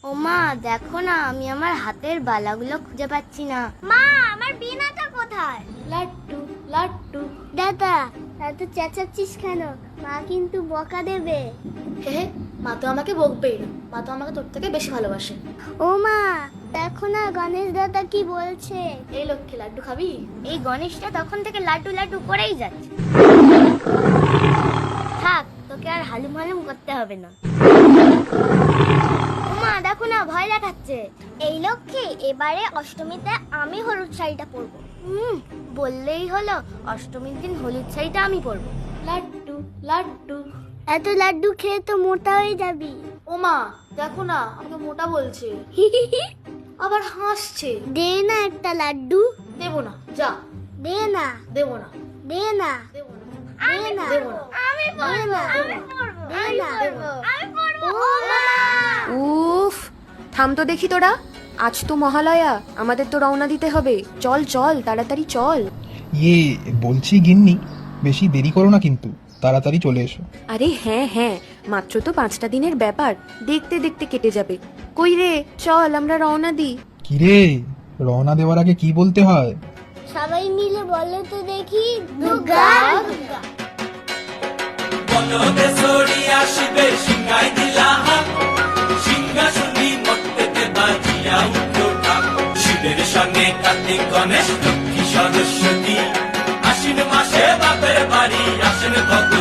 ও মা দেখো না, আমি আমার হাতের বালাগুলো খুঁজে পাচ্ছি না। মা, আমার বীণাটা কোথায়? লাড্ডু লাড্ডু। দাদা, এত চেঁচাচ্ছিস কেন? মা কিন্তু বকা দেবে। হে হে, মা তো আমাকে বকবেই না, মা তো আমাকে তোর থেকে বেশি ভালোবাসে। ও মা দেখো না, গণেশ দাদা কি বলছে। এই লক্ষ্মী, লাড্ডু খাবি? এই গণেশটা তখন থেকে লাড্ডু লাড্ডু করেই যাচ্ছে। থাক, তোকে আর হালুম হালুম করতে হবে না। ও মা দেখো না, ভয় দেখাচ্ছে। এই লক্ষ্মী, এবারে অষ্টমীতে আমি হলুদ শাড়িটা পরবো। বললেই হলো, অষ্টমীর দিন হলুদ শাড়িটা আমি পরবো। লাড্ডু লাড্ডু। এত লাড্ডু খেয়ে তো মোটা হয়ে যাবি। ও মা দেখো না, আমাকে মোটা বলছে, আবার হাসছে। দে না একটা লাড্ডু। দেবো না, যা। দে না, দেবো না, দে না, দেবো না, দে না, দেবো না। আমি পরবো, আমি পরবো, আমি পরবো, আমি পরবো। ও মা! উফ, থাম তো দেখি তোরা, আজ তো মহালয়া, আমাদের তো রওনা দিতে হবে। চল চল, তাড়াতাড়ি চল। বলছি গিন্নি, বেশি দেরি করো না কিন্তু, তাড়াতাড়ি চলে এসো। আরে হ্যাঁ হ্যাঁ, মাত্র তো 5টা দিনের ব্যাপার, দেখতে দেখতে কেটে যাবে। কই রে, চল আমরা রওনা দিই। কিরে, রওনা দেওয়ার আগে কি বলতে হয়? সবাই মিলে বলো তো দেখি, দুর্গা দুর্গা। বনদে সরি আসিবে সিংহাই দিলা হাত, সিংহাসনী মর্তেতে বাজিয়া উঠল ঢাক। শিবের সঙ্গে কার্তিক গণেশ লক্ষ্মী সরস্বতী, আশ্বিন মাসে বাপের বাড়ি আসেন ভগবতী।